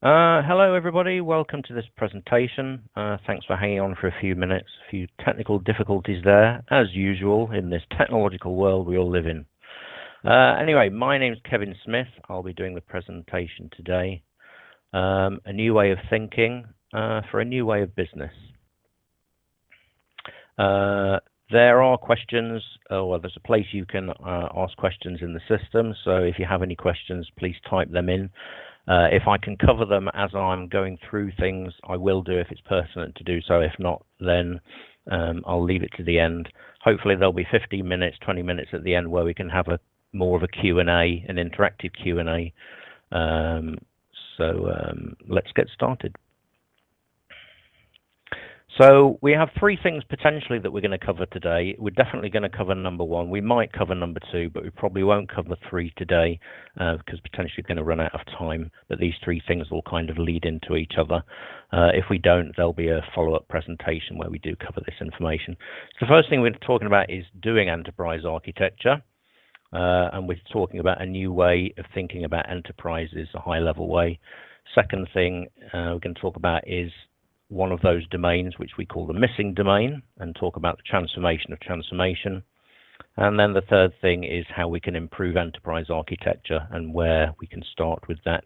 Hello, everybody. Welcome to this presentation. Thanks for hanging on for a few minutes. A few technical difficulties there, as usual, in this technological world we all live in. Anyway, my name's Kevin Smith. I'll be doing the presentation today. A new way of thinking for a new way of business. There are questions, well, there's a place you can ask questions in the system. So if you have any questions, please type them in. If I can cover them as I'm going through things, I will do if it's pertinent to do so. If not, then I'll leave it to the end. Hopefully there'll be 15 minutes, 20 minutes at the end where we can have more of a Q&A, an interactive Q&A. Let's get started. So we have three things potentially that we're going to cover today. We're definitely going to cover number one. We might cover number two, but we probably won't cover three today because potentially we're going to run out of time. But these three things will kind of lead into each other. If we don't, there'll be a follow-up presentation where we do cover this information. So the first thing we're talking about is doing enterprise architecture. And we're talking about a new way of thinking about enterprises, a high-level way. Second thing we're going to talk about is one of those domains, which we call the missing domain, and talk about the transformation of transformation. And then the third thing is how we can improve enterprise architecture and where we can start with that.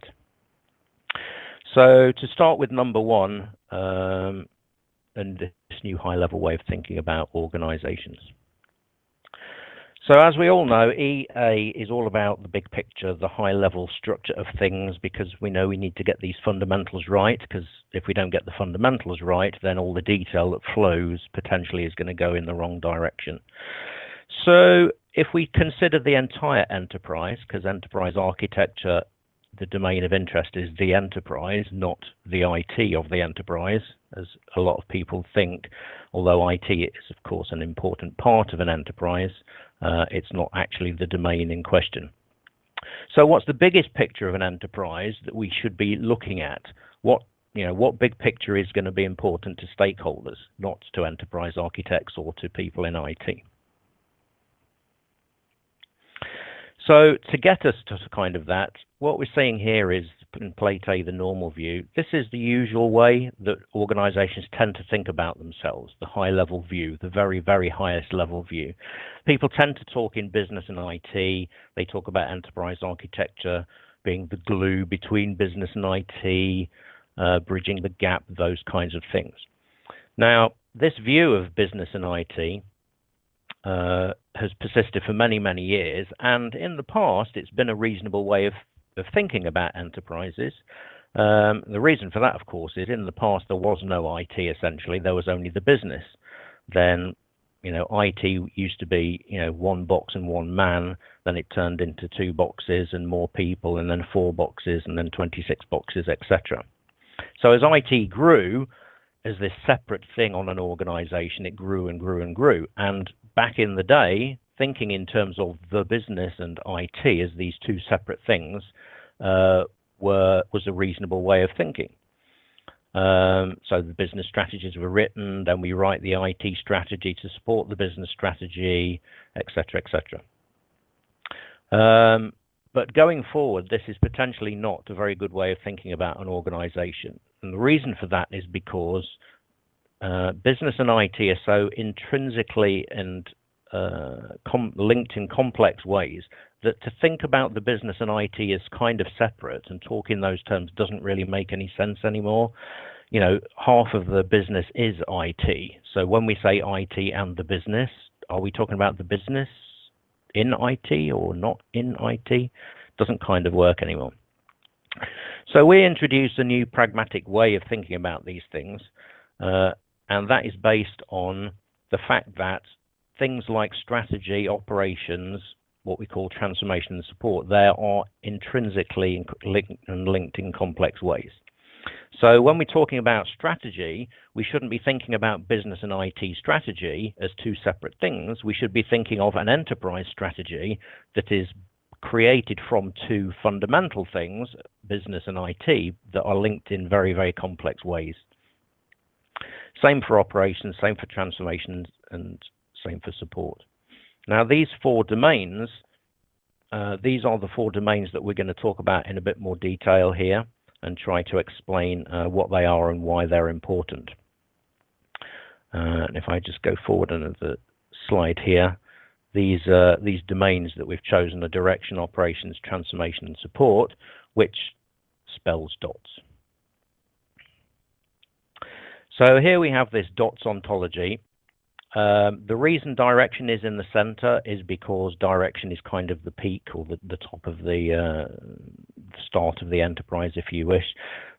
So to start with number one, and this new high-level way of thinking about organizations. So as we all know, EA is all about the big picture, the high-level structure of things, because we know we need to get these fundamentals right, because if we don't get the fundamentals right, then all the detail that flows potentially is going to go in the wrong direction. So if we consider the entire enterprise, because enterprise architecture, the domain of interest is the enterprise, not the IT of the enterprise, as a lot of people think, although IT is, of course, an important part of an enterprise. It's not actually the domain in question. So what's the biggest picture of an enterprise that we should be looking at? What big picture is going to be important to stakeholders, not to enterprise architects or to people in IT? So to get us to kind of that, what we're seeing here is in plate A, the normal view. This is the usual way that organizations tend to think about themselves, the high level view, the very, very highest level view. People tend to talk in business and IT. They talk about enterprise architecture being the glue between business and IT, bridging the gap, those kinds of things. Now, this view of business and IT has persisted for many, many years, and in the past it's been a reasonable way of thinking about enterprises. The reason for that, of course, is in the past there was no IT essentially, there was only the business. Then, IT used to be, one box and one man, then it turned into 2 boxes and more people, and then 4 boxes, and then 26 boxes, etc. So as IT grew, as this separate thing on an organization, it grew and grew and grew. And back in the day, thinking in terms of the business and IT as these 2 separate things was a reasonable way of thinking. So the business strategies were written, then we write the IT strategy to support the business strategy, etc., etc. But going forward, this is potentially not a very good way of thinking about an organization. And the reason for that is because business and IT are so intrinsically and linked in complex ways that to think about the business and IT as kind of separate and talk in those terms doesn't really make any sense anymore. Half of the business is IT. So when we say IT and the business, are we talking about the business in IT or not in IT? Doesn't kind of work anymore. So we introduced a new pragmatic way of thinking about these things, and that is based on the fact that things like strategy, operations, what we call transformation and support, they are intrinsically linked in complex ways. So when we're talking about strategy, we shouldn't be thinking about business and IT strategy as 2 separate things. We should be thinking of an enterprise strategy that is created from 2 fundamental things, business and IT, that are linked in very, very complex ways. Same for operations, same for transformations, and same for support. Now, these 4 domains, these are the 4 domains that we're going to talk about in a bit more detail here. and try to explain what they are and why they're important. And if I just go forward another slide here, these domains that we've chosen are direction, operations, transformation, and support, which spells dots. So here we have this dots ontology. The reason direction is in the center is because direction is kind of the peak, or the top of the start of the enterprise, if you wish.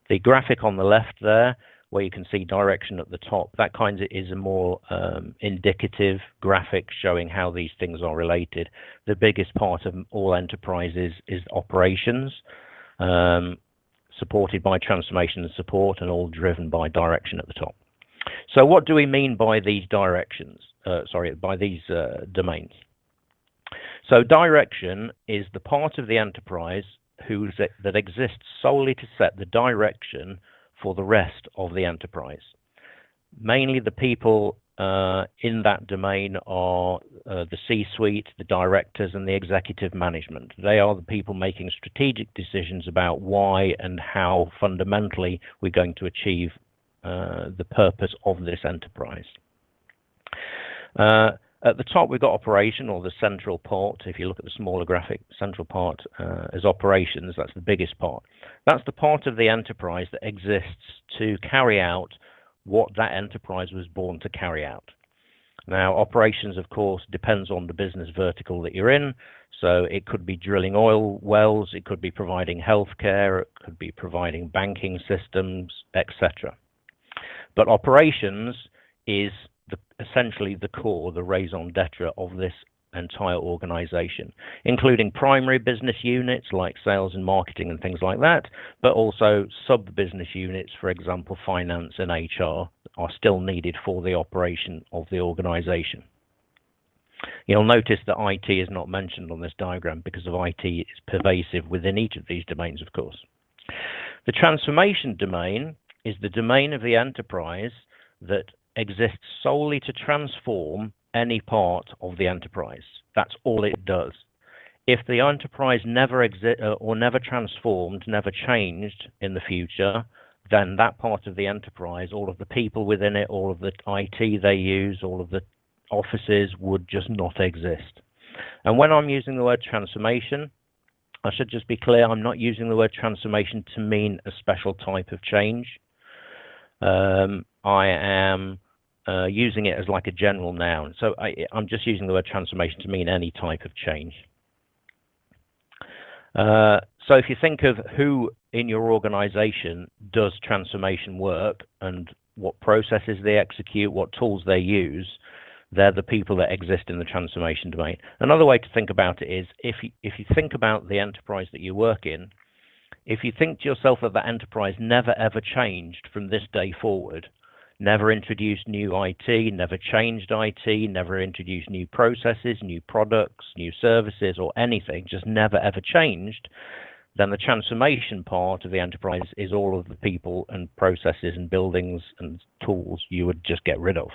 The graphic on the left there, where you can see direction at the top, that kind of is a more indicative graphic showing how these things are related. The biggest part of all enterprises is operations, supported by transformation and support, and all driven by direction at the top. So what do we mean by these directions? By these domains. So direction is the part of the enterprise that exists solely to set the direction for the rest of the enterprise. Mainly the people in that domain are the C-suite, the directors, and the executive management. They are the people making strategic decisions about why and how fundamentally we're going to achieve the purpose of this enterprise. At the top, we've got operation, or the central part. If you look at the smaller graphic, central part is operations. That's the biggest part. That's the part of the enterprise that exists to carry out what that enterprise was born to carry out. Now, operations, of course, depends on the business vertical that you're in. So it could be drilling oil wells, it could be providing healthcare, it could be providing banking systems, etc. But operations is essentially the core, the raison d'etre of this entire organization, including primary business units like sales and marketing and things like that, but also sub-business units, for example, finance and HR, are still needed for the operation of the organization. You'll notice that IT is not mentioned on this diagram because of IT is pervasive within each of these domains, of course. The transformation domain is the domain of the enterprise that exists solely to transform any part of the enterprise. That's all it does. If the enterprise never never transformed, never changed in the future, then that part of the enterprise, all of the people within it, all of the IT they use, all of the offices would just not exist. And when I'm using the word transformation, I should just be clear, I'm not using the word transformation to mean a special type of change. I am using it as like a general noun. So I'm just using the word transformation to mean any type of change. So if you think of who in your organization does transformation work and what processes they execute, what tools they use, they're the people that exist in the transformation domain. Another way to think about it is if you think about the enterprise that you work in, if you think to yourself that that enterprise never ever changed from this day forward, never introduced new IT, never changed IT, never introduced new processes, new products, new services, or anything, just never ever changed, then the transformation part of the enterprise is all of the people and processes and buildings and tools you would just get rid of.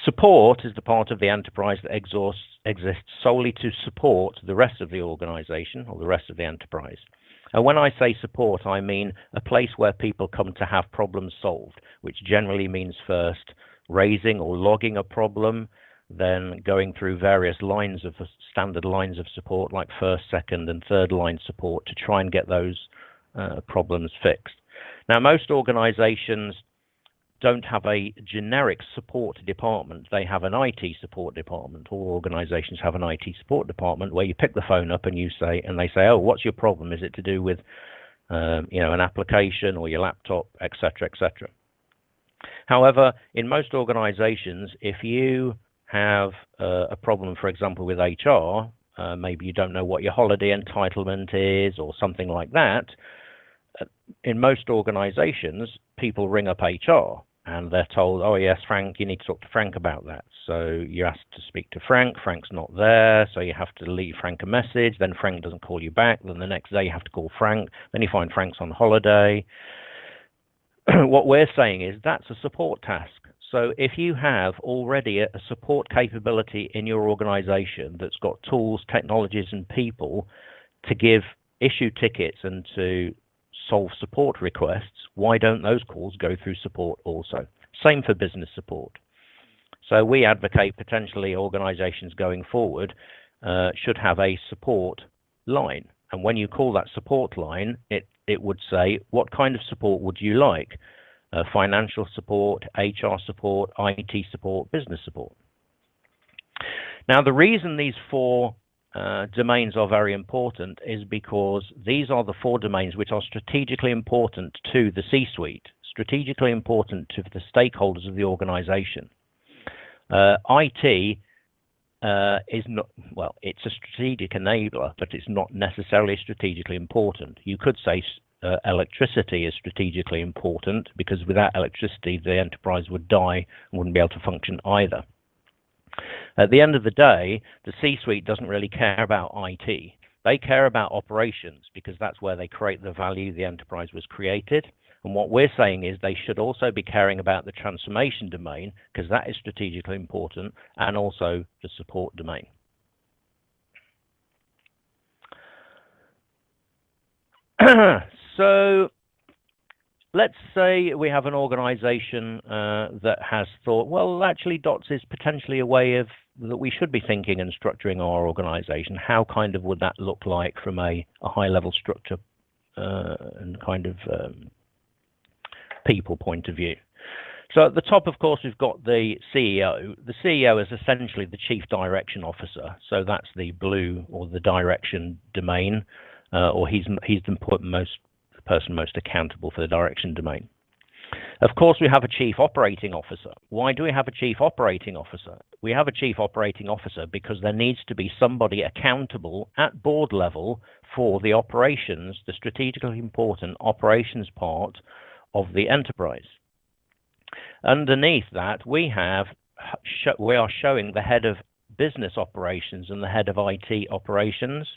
Support is the part of the enterprise that exists solely to support the rest of the organization or the rest of the enterprise. And when I say support, I mean a place where people come to have problems solved, which generally means first raising or logging a problem, then going through various lines of standard lines of support like first, second, and third line support to try and get those problems fixed. Now, most organizations don't have a generic support department. They have an IT support department. All organizations have an IT support department where you pick the phone up and they say, oh, what's your problem? Is it to do with an application or your laptop, etc., etc. However, in most organizations, if you have a problem, for example, with HR, maybe you don't know what your holiday entitlement is or something like that, in most organizations, people ring up HR and they're told, oh yes, Frank, you need to talk to Frank about that. So you ask to speak to Frank, Frank's not there, so you have to leave Frank a message, then Frank doesn't call you back, then the next day you have to call Frank, then you find Frank's on holiday. What we're saying is that's a support task. So if you have already a support capability in your organization that's got tools, technologies, and people to issue tickets and to solve support requests, why don't those calls go through support also? Same for business support. So we advocate potentially organizations going forward should have a support line. And when you call that support line, it would say, what kind of support would you like? Financial support, HR support, IT support, business support. Now, the reason these four domains are very important is because these are the four domains which are strategically important to the C-suite, strategically important to the stakeholders of the organization. IT is not, well, it's a strategic enabler, but it's not necessarily strategically important. You could say electricity is strategically important because without electricity, the enterprise would die and wouldn't be able to function either. At the end of the day, the C-suite doesn't really care about IT. They care about operations because that's where they create the value the enterprise was created. And what we're saying is they should also be caring about the transformation domain because that is strategically important, and also the support domain. So let's say we have an organization that has thought, well, actually DOTS is potentially a way of that we should be thinking and structuring our organization. How kind of would that look like from a high level structure and kind of people point of view? So at the top, of course, we've got the CEO. The CEO is essentially the Chief Direction Officer. So that's the blue or the direction domain, or he's the person most accountable for the direction domain. Of course, we have a Chief Operating Officer. Why do we have a Chief Operating Officer? We have a Chief Operating Officer because there needs to be somebody accountable at board level for the operations, the strategically important operations part of the enterprise. Underneath that, we are showing the head of business operations and the head of IT operations.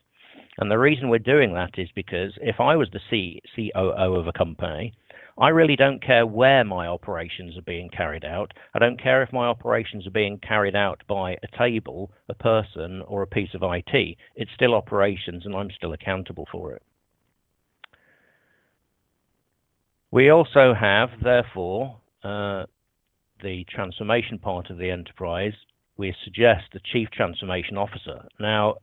And the reason we're doing that is because if I was the COO of a company, I really don't care where my operations are being carried out. I don't care if my operations are being carried out by a table, a person, or a piece of IT. It's still operations, and I'm still accountable for it. We also have, therefore, the transformation part of the enterprise. We suggest a Chief Transformation Officer. Now,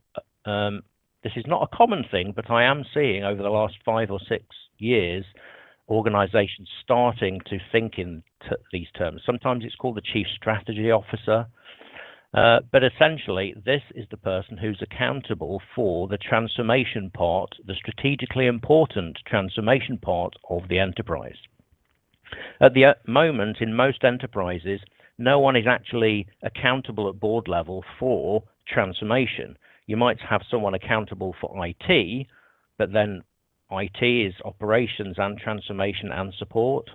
this is not a common thing, but I am seeing over the last 5 or 6 years organizations starting to think in these terms. Sometimes it's called the Chief Strategy Officer, but essentially this is the person who's accountable for the transformation part, the strategically important transformation part of the enterprise. At the moment, in most enterprises, no one is actually accountable at board level for transformation. You might have someone accountable for IT, but then IT is operations and transformation and support.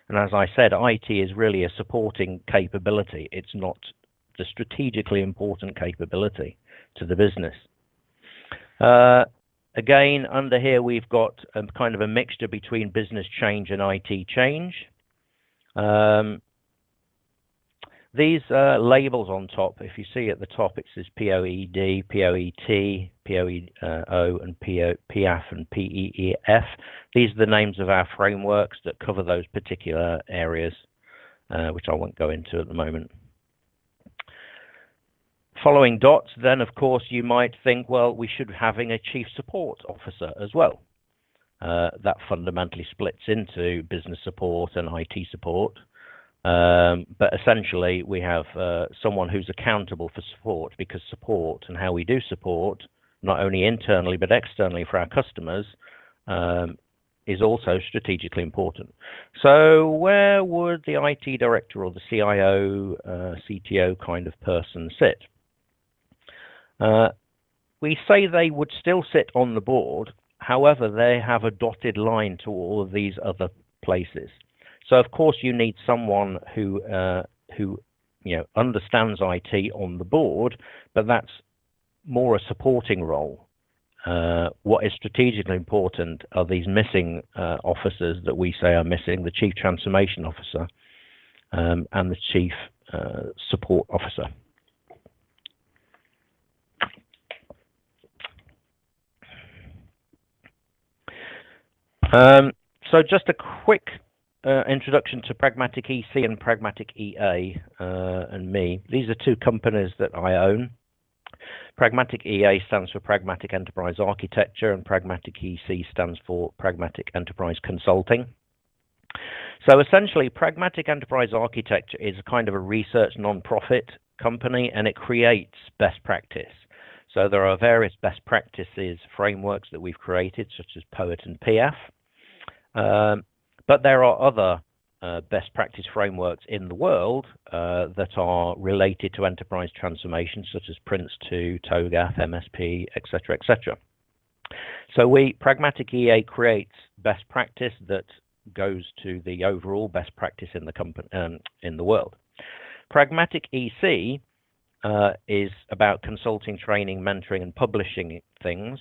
And as I said, IT is really a supporting capability. It's not the strategically important capability to the business. Again, under here, we've got a kind of a mixture between business change and IT change. These labels on top, if you see at the top, it says POED, POET, POEO, and PF and PEEF. These are the names of our frameworks that cover those particular areas, which I won't go into at the moment. Following DOTS, then, of course, you might think, well, we should be having a Chief Support Officer as well. That fundamentally splits into business support and IT support. But essentially, we have someone who's accountable for support, because support and how we do support, not only internally but externally for our customers, is also strategically important. So where would the IT director or the CIO, CTO kind of person sit? We say they would still sit on the board. However, they have a dotted line to all of these other places. So of course you need someone who understands IT on the board, but that's more a supporting role. What is strategically important are these missing officers that we say are missing: the Chief Transformation Officer and the Chief Support Officer. So just a quick introduction to Pragmatic EC and Pragmatic EA and me. These are two companies that I own. Pragmatic EA stands for Pragmatic Enterprise Architecture, and Pragmatic EC stands for Pragmatic Enterprise Consulting. So essentially, Pragmatic Enterprise Architecture is a kind of a research non-profit company, and it creates best practice. So there are various best practices frameworks that we've created, such as POET and PF. But there are other best practice frameworks in the world that are related to enterprise transformation, such as Prince2, TOGAF, MSP, etc., etc. So Pragmatic EA creates best practice that goes to the overall best practice in the company in the world. Pragmatic EC is about consulting, training, mentoring, and publishing things,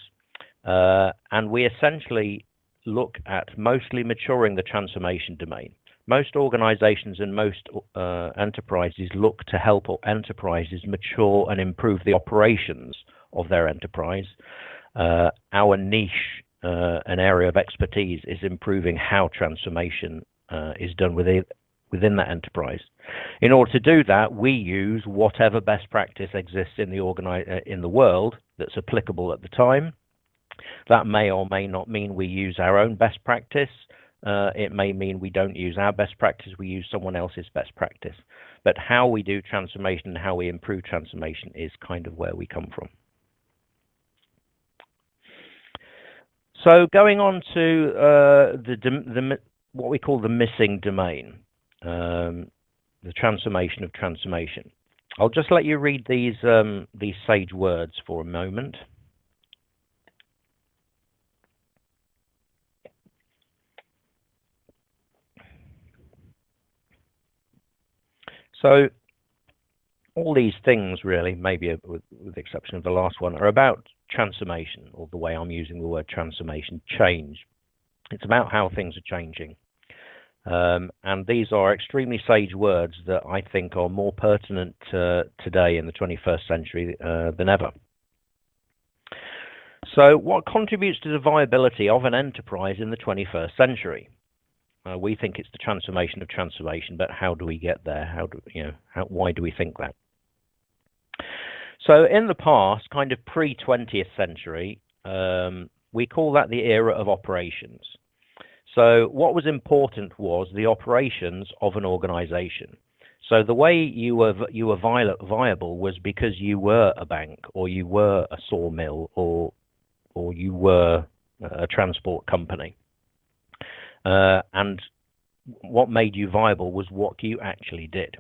and we essentially look at mostly maturing the transformation domain. Most organizations and most enterprises look to help enterprises mature and improve the operations of their enterprise. Our niche, an area of expertise, is improving how transformation is done within that enterprise. In order to do that, we use whatever best practice exists in the world that's applicable at the time. That may or may not mean we use our own best practice. It may mean we don't use our best practice, we use someone else's best practice. But how we do transformation and how we improve transformation is kind of where we come from. So going on to what we call the missing domain, the transformation of transformation. I'll just let you read these sage words for a moment. So all these things really, maybe with the exception of the last one, are about transformation, or the way I'm using the word transformation, change. It's about how things are changing. And these are extremely sage words that I think are more pertinent today in the 21st century than ever. So what contributes to the viability of an enterprise in the 21st century? We think it's the transformation of transformation, but how do we get there? Why do we think that? So in the past, kind of pre-20th century, we call that the era of operations. So what was important was the operations of an organization. So the way you were viable was because you were a bank, or you were a sawmill, or you were a transport company. And what made you viable was what you actually did.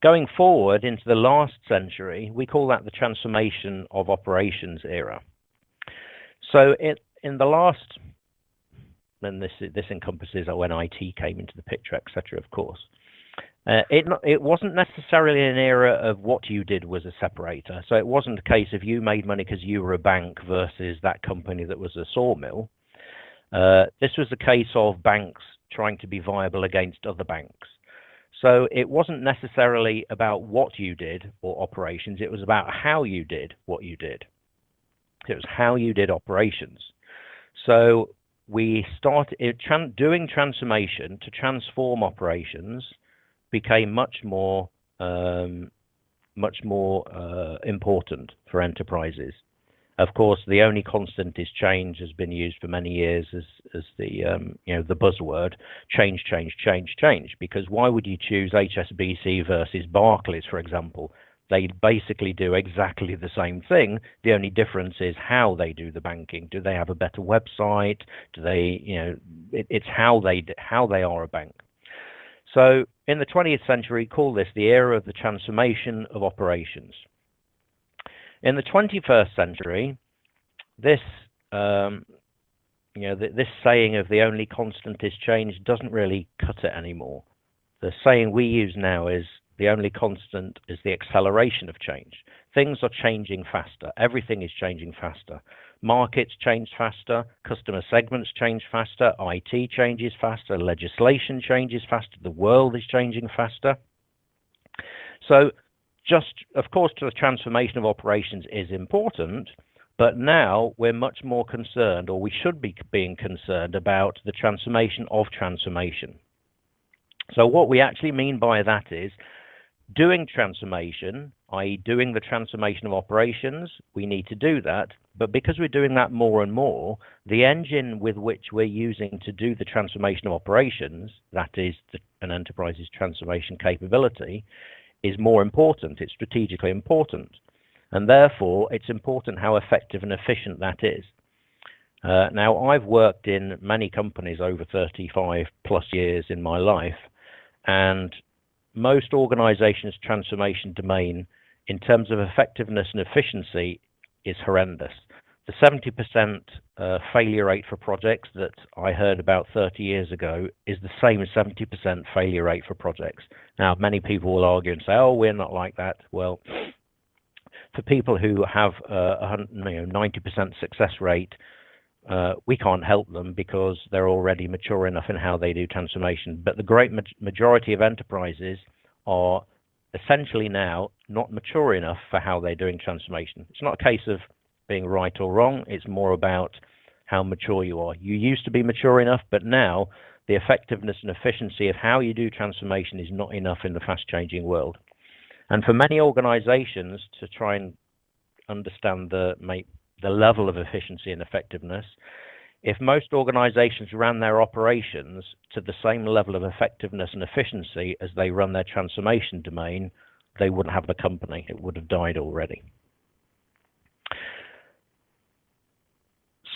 Going forward into the last century, we call that the transformation of operations era. So in the last, and this encompasses when IT came into the picture, etc., of course. It wasn't necessarily an era of what you did was a separator. So it wasn't a case of you made money because you were a bank versus that company that was a sawmill. This was a case of banks trying to be viable against other banks. So it wasn't necessarily about what you did or operations, it was about how you did what you did. It was how you did operations. So we started doing transformation to transform operations became much more important for enterprises. Of course, the only constant is change has been used for many years as the the buzzword change, change, change, change. Because why would you choose HSBC versus Barclays, for example? They basically do exactly the same thing. The only difference is how they do the banking. Do they have a better website? Do they, it's how they are a bank. So in the 20th century, call this the era of the transformation of operations. In the 21st century, this this saying of the only constant is change doesn't really cut it anymore. The saying we use now is the only constant is the acceleration of change. Things are changing faster. Everything is changing faster. Markets change faster. Customer segments change faster. IT changes faster. Legislation changes faster. The world is changing faster. So just, of course, the transformation of operations is important, But now we're much more concerned, or we should be being concerned, about the transformation of transformation. So what we actually mean by that is doing transformation, i.e. doing the transformation of operations. We need to do that, but because we're doing that more and more, the engine with which we're using to do the transformation of operations, that is an enterprise's transformation capability, is more important. It's strategically important. And therefore, it's important how effective and efficient that is. Now, I've worked in many companies over 35 plus years in my life, and most organizations' transformation domain, in terms of effectiveness and efficiency, is horrendous. The 70% failure rate for projects that I heard about 30 years ago is the same as 70% failure rate for projects. Now, many people will argue and say, oh, we're not like that. Well, for people who have a 90% success rate, we can't help them because they're already mature enough in how they do transformation. But the great majority of enterprises are essentially now not mature enough for how they're doing transformation. It's not a case of being right or wrong. It's more about how mature you are. You used to be mature enough, but now the effectiveness and efficiency of how you do transformation is not enough in the fast-changing world. And for many organizations to try and understand the level of efficiency and effectiveness, if most organizations ran their operations to the same level of effectiveness and efficiency as they run their transformation domain, they wouldn't have the company. It would have died already.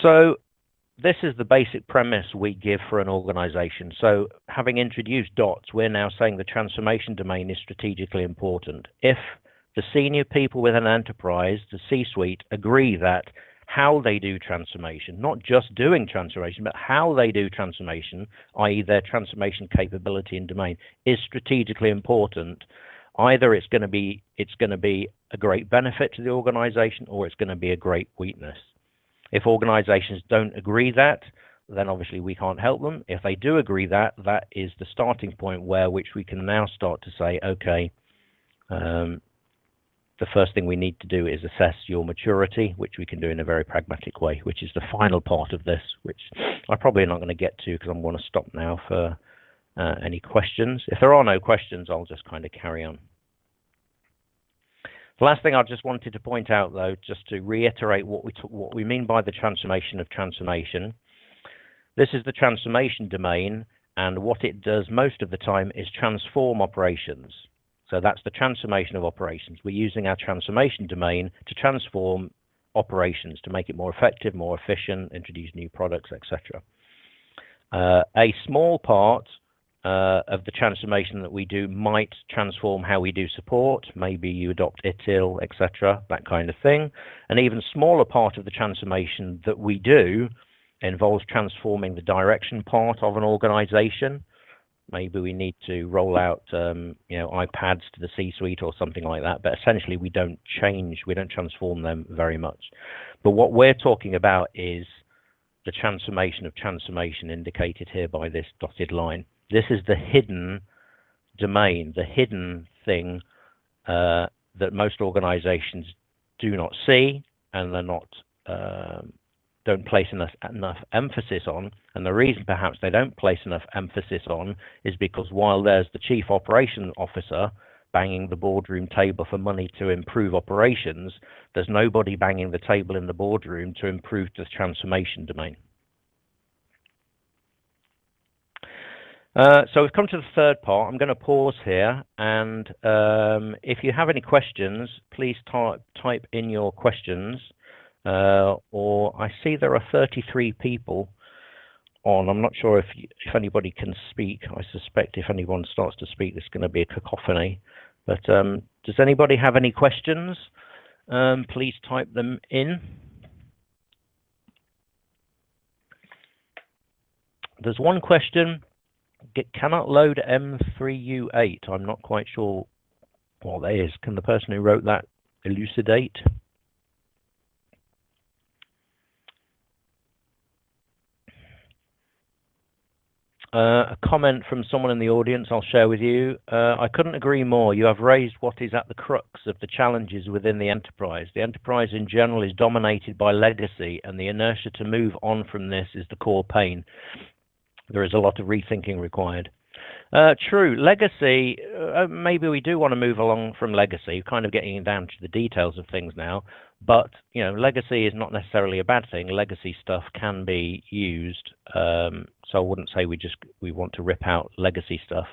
So this is the basic premise we give for an organization. So having introduced DOTS, we're now saying the transformation domain is strategically important. If the senior people within an enterprise, the C-suite, agree that how they do transformation, not just doing transformation, but how they do transformation, i.e. their transformation capability and domain, is strategically important, either it's going to be a great benefit to the organization or it's going to be a great weakness. If organizations don't agree that, then obviously we can't help them. If they do agree that, that is the starting point which we can now start to say, okay, the first thing we need to do is assess your maturity, which we can do in a very pragmatic way, which is the final part of this, which I'm probably not going to get to because I'm going to stop now for any questions. If there are no questions, I'll just kind of carry on. The last thing I just wanted to point out, though, just to reiterate what we mean by the transformation of transformation. This is the transformation domain, and what it does most of the time is transform operations. So that's the transformation of operations. We're using our transformation domain to transform operations, to make it more effective, more efficient, introduce new products, etc. A small part of the transformation that we do might transform how we do support. Maybe you adopt ITIL, etc., that kind of thing. An even smaller part of the transformation that we do involves transforming the direction part of an organization. Maybe we need to roll out iPads to the C-suite or something like that, but essentially we don't transform them very much. But what we're talking about is the transformation of transformation indicated here by this dotted line. This is the hidden domain, the hidden thing that most organizations do not see, and they're not don't place enough emphasis on. And the reason perhaps they don't place enough emphasis on is because while there's the chief operations officer banging the boardroom table for money to improve operations, there's nobody banging the table in the boardroom to improve the transformation domain. So we've come to the third part. I'm going to pause here, and if you have any questions, please type in your questions. Or I see there are 33 people on. I'm not sure if anybody can speak. I suspect if anyone starts to speak, there's going to be a cacophony. But does anybody have any questions? Please type them in. There's one question. Cannot load M3U8. I'm not quite sure what that is. Can the person who wrote that elucidate? A comment from someone in the audience I'll share with you. I couldn't agree more. You have raised what is at the crux of the challenges within the enterprise. The enterprise in general is dominated by legacy, and the inertia to move on from this is the core pain. There is a lot of rethinking required. True. Legacy, maybe we do want to move along from legacy, kind of getting down to the details of things now. But, you know, legacy is not necessarily a bad thing. Legacy stuff can be used. So I wouldn't say we want to rip out legacy stuff.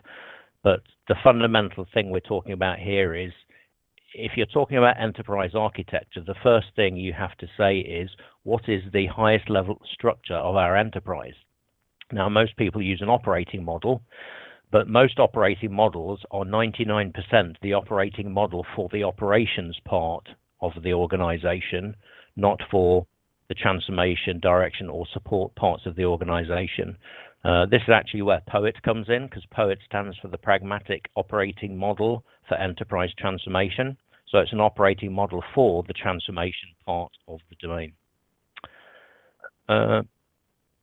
But the fundamental thing we're talking about here is, if you're talking about enterprise architecture, the first thing you have to say is, what is the highest level structure of our enterprise? Now, most people use an operating model, but most operating models are 99% the operating model for the operations part of the organization, not for the transformation, direction, or support parts of the organization. This is actually where POET comes in, because POET stands for the Pragmatic Operating Model for Enterprise Transformation. So it's an operating model for the transformation part of the domain.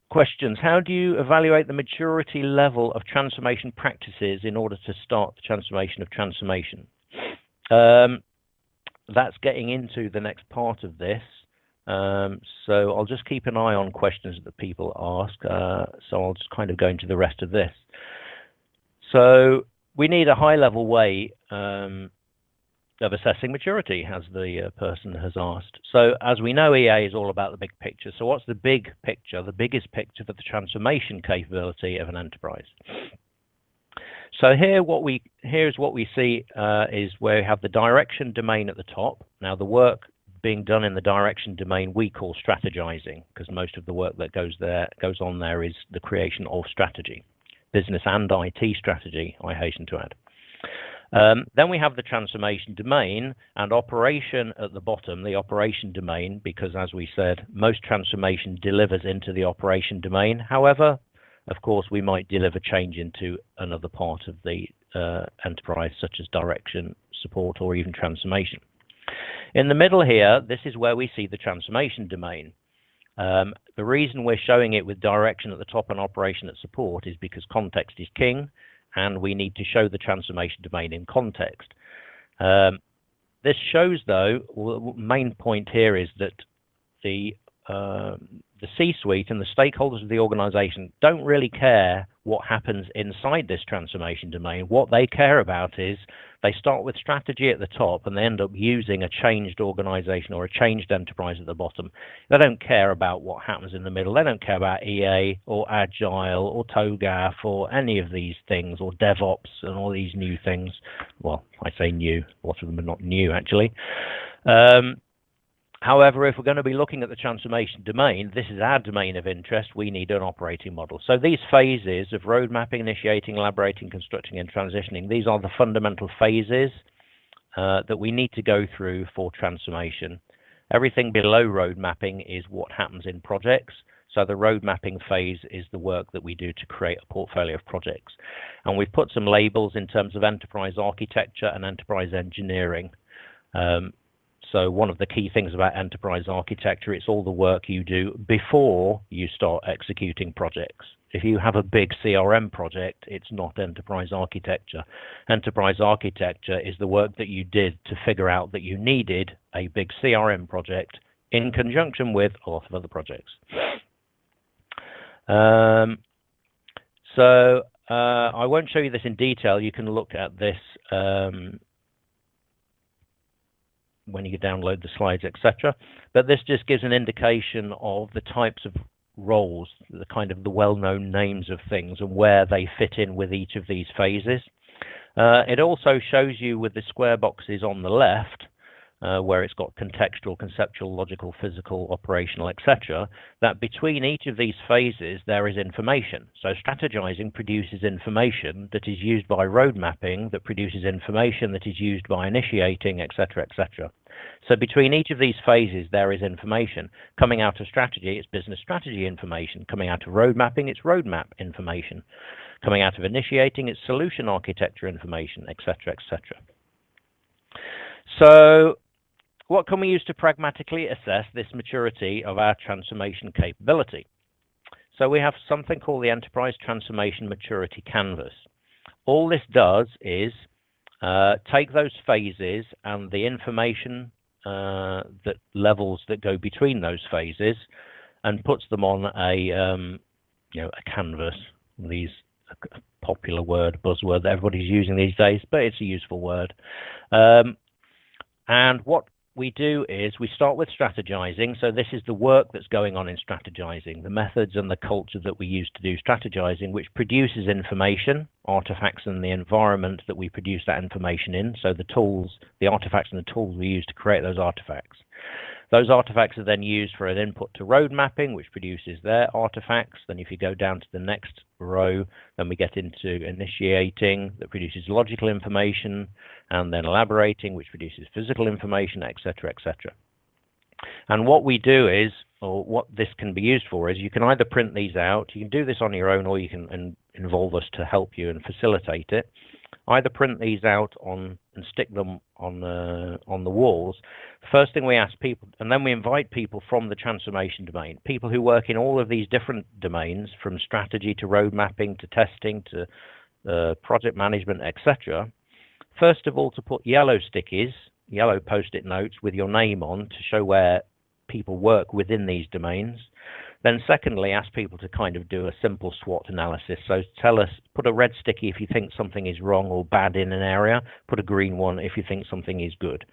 Questions. How do you evaluate the maturity level of transformation practices in order to start the transformation of transformation? That's getting into the next part of this. So I'll just keep an eye on questions that people ask. So I'll just kind of go into the rest of this. So we need a high-level way of assessing maturity, as the person has asked. So as we know, EA is all about the big picture. So what's the big picture, the biggest picture for the transformation capability of an enterprise? So here's what we see is where we have the direction domain at the top. Now, the work being done in the direction domain we call strategizing, because most of the work that goes on there is the creation of strategy, business and IT strategy, I hasten to add. Then we have the transformation domain and operation at the bottom, the operation domain, because as we said, most transformation delivers into the operation domain. However, of course, we might deliver change into another part of the enterprise, such as direction, support, or even transformation. In the middle here, this is where we see the transformation domain. The reason we're showing it with direction at the top and operation at support is because context is king, and we need to show the transformation domain in context. This shows, though, the main point here is that the C-suite and the stakeholders of the organization don't really care what happens inside this transformation domain. What they care about is they start with strategy at the top and they end up using a changed organization or a changed enterprise at the bottom. They don't care about what happens in the middle. They don't care about EA or Agile or TOGAF or any of these things, or DevOps and all these new things. Well, I say new, a lot of them are not new actually. However, if we're going to be looking at the transformation domain, this is our domain of interest, we need an operating model. So these phases of road mapping, initiating, elaborating, constructing, and transitioning, these are the fundamental phases that we need to go through for transformation. Everything below road mapping is what happens in projects. So the road mapping phase is the work that we do to create a portfolio of projects. And we've put some labels in terms of enterprise architecture and enterprise engineering. So one of the key things about enterprise architecture, it's all the work you do before you start executing projects. If you have a big CRM project, it's not enterprise architecture. Enterprise architecture is the work that you did to figure out that you needed a big CRM project in conjunction with a lot of other projects. So I won't show you this in detail. You can look at this when you download the slides, etc. But this just gives an indication of the types of roles, the kind of the well-known names of things and where they fit in with each of these phases. It also shows you with the square boxes on the left, where it's got contextual, conceptual, logical, physical, operational, etc., that between each of these phases there is information. So strategizing produces information that is used by road mapping, that produces information that is used by initiating, etc., etc. So between each of these phases there is information. Coming out of strategy, it's business strategy information. Coming out of road mapping, it's roadmap information. Coming out of initiating, it's solution architecture information, etc., etc. So what can we use to pragmatically assess this maturity of our transformation capability? So we have something called the Enterprise Transformation Maturity Canvas. All this does is take those phases and the information that levels that go between those phases and puts them on a canvas. These popular buzzword that everybody's using these days, but it's a useful word. And what we do is we start with strategizing. So this is the work that's going on in strategizing, the methods and the culture that we use to do strategizing, which produces information, artifacts, and the environment that we produce that information in. So the tools, the artifacts and the tools we use to create those artifacts. Those artifacts are then used for an input to road mapping, which produces their artifacts. Then if you go down to the next row, then we get into initiating, that produces logical information, and then elaborating, which produces physical information, etc., etc. And what we do is, or what this can be used for, is you can either print these out, you can do this on your own, or you can involve us to help you and facilitate it. Either print these out and stick them on the walls. First thing we ask people, and then we invite people from the transformation domain, people who work in all of these different domains, from strategy to road mapping to testing to project management, etc. First of all, to put yellow stickies, yellow post-it notes with your name on to show where people work within these domains. Then secondly, ask people to kind of do a simple SWOT analysis. So tell us, put a red sticky if you think something is wrong or bad in an area, put a green one if you think something is good.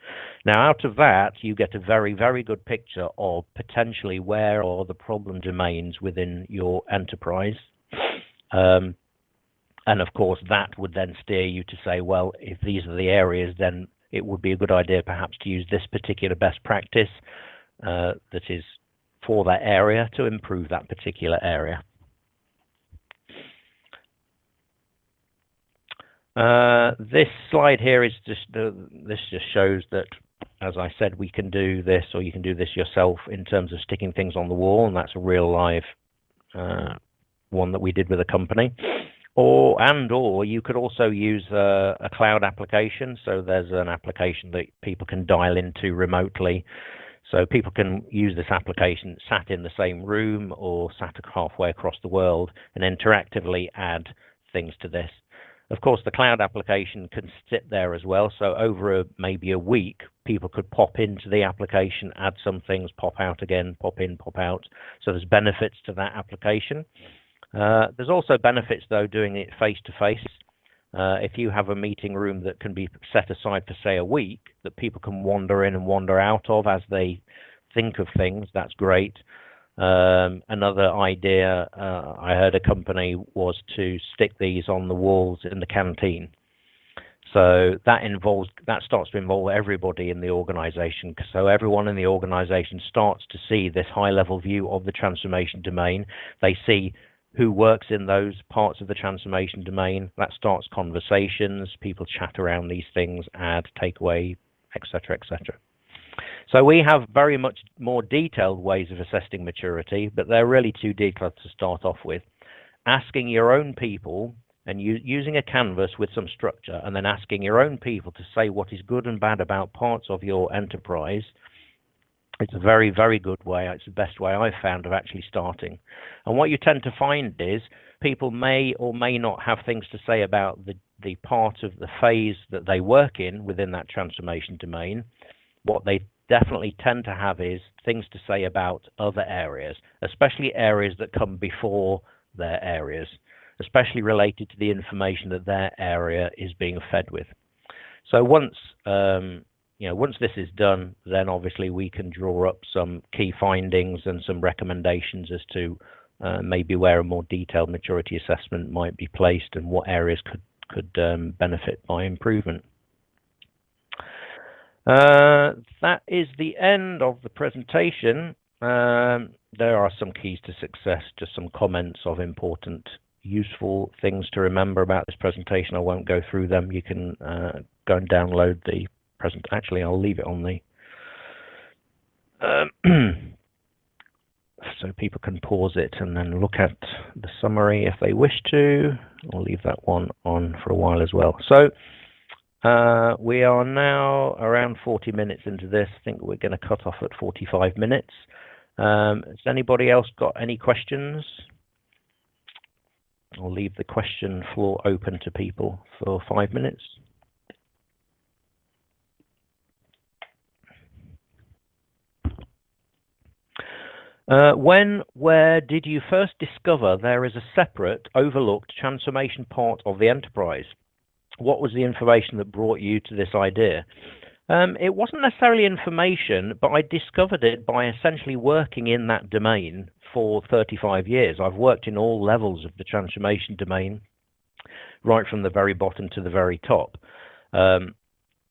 Now, out of that, you get a very, very good picture of potentially where are the problem domains within your enterprise. And of course, that would then steer you to say, well, if these are the areas, then it would be a good idea perhaps to use this particular best practice that is for that area to improve that particular area. This slide here is this just shows that, as I said, we can do this, or you can do this yourself in terms of sticking things on the wall, and that's a real live one that we did with a company. Or you could also use a cloud application. So there's an application that people can dial into remotely. So people can use this application sat in the same room or sat halfway across the world and interactively add things to this. Of course, the cloud application can sit there as well. So over maybe a week, people could pop into the application, add some things, pop out again, pop in, pop out. So there's benefits to that application. There's also benefits, though, doing it face-to-face. If you have a meeting room that can be set aside for, say, a week, that people can wander in and wander out of as they think of things, that's great. Another idea I heard a company was to stick these on the walls in the canteen. So that starts to involve everybody in the organization. So everyone in the organization starts to see this high-level view of the transformation domain. They see who works in those parts of the transformation domain. That starts conversations, people chat around these things, add, take away, etc., etc. So we have very much more detailed ways of assessing maturity, but they're really too detailed to start off with. Asking your own people and using a canvas with some structure, and then asking your own people to say what is good and bad about parts of your enterprise. It's a very, very good way. It's the best way I've found of actually starting. And what you tend to find is people may or may not have things to say about the part of the phase that they work in within that transformation domain. What they definitely tend to have is things to say about other areas, especially areas that come before their areas, especially related to the information that their area is being fed with. So once once this is done, then obviously we can draw up some key findings and some recommendations as to maybe where a more detailed maturity assessment might be placed and what areas could benefit by improvement. That is the end of the presentation. There are some keys to success, just some comments of important, useful things to remember about this presentation. I won't go through them. You can go and download the present. Actually, I'll leave it on the so people can pause it and then look at the summary if they wish to. I'll leave that one on for a while as well. So we are now around 40 minutes into this. I think we're going to cut off at 45 minutes. Has anybody else got any questions? I'll leave the question floor open to people for 5 minutes. Where did you first discover there is a separate, overlooked transformation part of the enterprise? What was the information that brought you to this idea? It wasn't necessarily information, but I discovered it by essentially working in that domain for 35 years. I've worked in all levels of the transformation domain, right from the very bottom to the very top.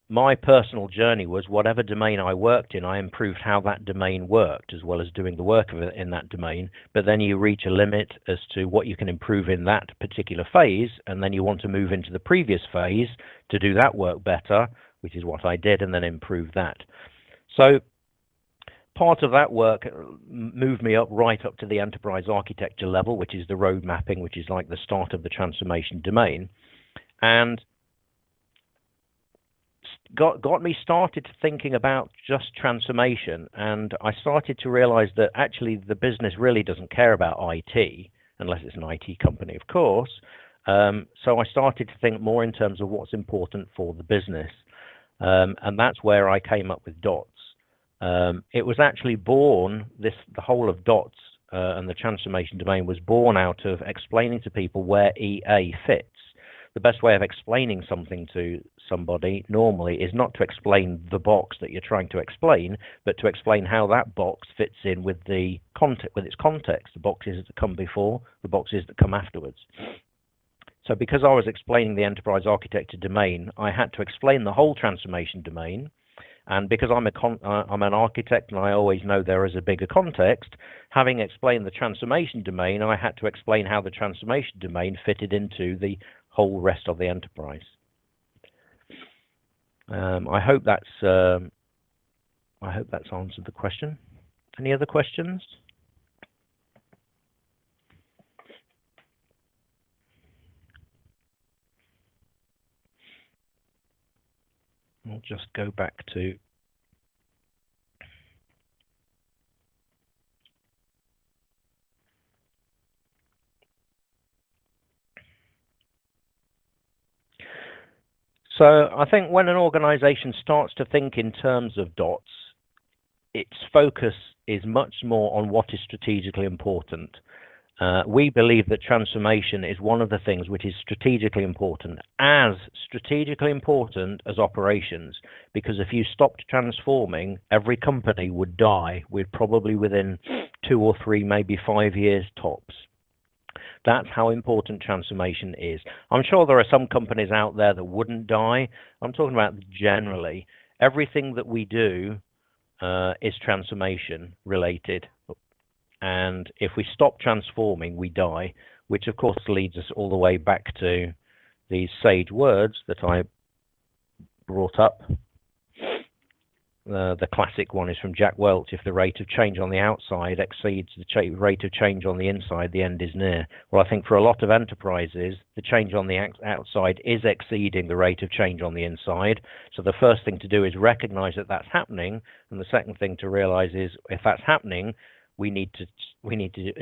My personal journey was whatever domain I worked in, I improved how that domain worked, as well as doing the work of it in that domain. But then you reach a limit as to what you can improve in that particular phase, and then you want to move into the previous phase to do that work better, which is what I did, and then improve that. So part of that work moved me right up to the enterprise architecture level, which is the road mapping, which is like the start of the transformation domain, and got me started thinking about just transformation. And I started to realize that actually the business really doesn't care about IT, unless it's an IT company, of course. So I started to think more in terms of what's important for the business. And that's where I came up with DOTS. It was actually born, the whole of DOTS and the transformation domain was born out of explaining to people where EA fits. The best way of explaining something to somebody normally is not to explain the box that you're trying to explain, but to explain how that box fits in with the with its context, the boxes that come before, the boxes that come afterwards. So because I was explaining the enterprise architecture domain, I had to explain the whole transformation domain. And because I'm an architect and I always know there is a bigger context, having explained the transformation domain, I had to explain how the transformation domain fitted into the whole rest of the enterprise. I hope that's answered the question. Any other questions? I'll just go back to So I think when an organization starts to think in terms of DOTS, its focus is much more on what is strategically important. We believe that transformation is one of the things which is strategically important as operations, because if you stopped transforming, every company would die probably within 2 or 3, maybe 5 years tops. That's how important transformation is. I'm sure there are some companies out there that wouldn't die. I'm talking about generally. Everything that we do is transformation related. And if we stop transforming, we die, which of course leads us all the way back to these sage words that I brought up. The classic one is from Jack Welch: if the rate of change on the outside exceeds the rate of change on the inside, the end is near. Well, I think for a lot of enterprises, the change on the outside is exceeding the rate of change on the inside. So the first thing to do is recognize that that's happening, and the second thing to realize is if that's happening, we need to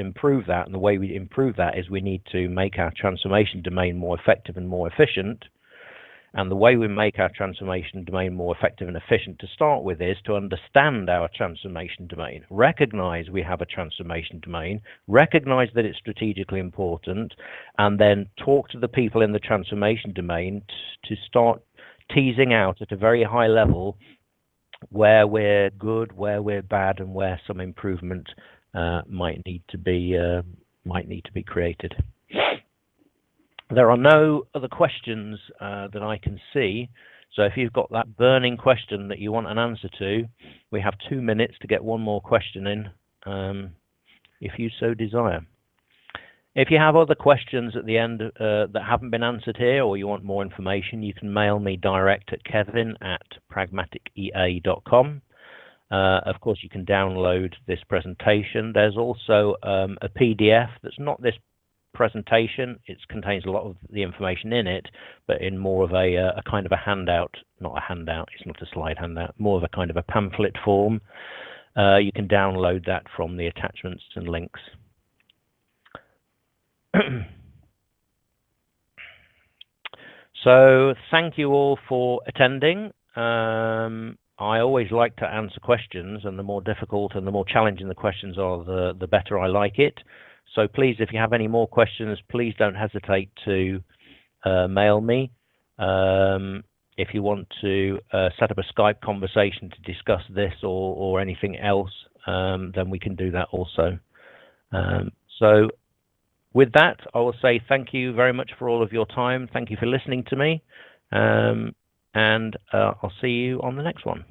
improve that. And the way we improve that is we need to make our transformation domain more effective and more efficient. And the way we make our transformation domain more effective and efficient to start with is to understand our transformation domain, recognize we have a transformation domain, recognize that it's strategically important, and then talk to the people in the transformation domain to start teasing out at a very high level where we're good, where we're bad, and where some improvement might need to be created. There are no other questions that I can see. So if you've got that burning question that you want an answer to, we have 2 minutes to get one more question in, if you so desire. If you have other questions at the end that haven't been answered here, or you want more information, you can mail me direct at kevin@pragmaticea.com. Of course, you can download this presentation. There's also a PDF that's not this presentation. It contains a lot of the information in it, but in more of a kind of a handout, not a handout, it's not a slide handout, more of a kind of a pamphlet form. You can download that from the attachments and links. So thank you all for attending. I always like to answer questions, and the more difficult and the more challenging the questions are, the better I like it. So please, if you have any more questions, please don't hesitate to mail me. If you want to set up a Skype conversation to discuss this or anything else, then we can do that also. So with that, I will say thank you very much for all of your time. Thank you for listening to me. And I'll see you on the next one.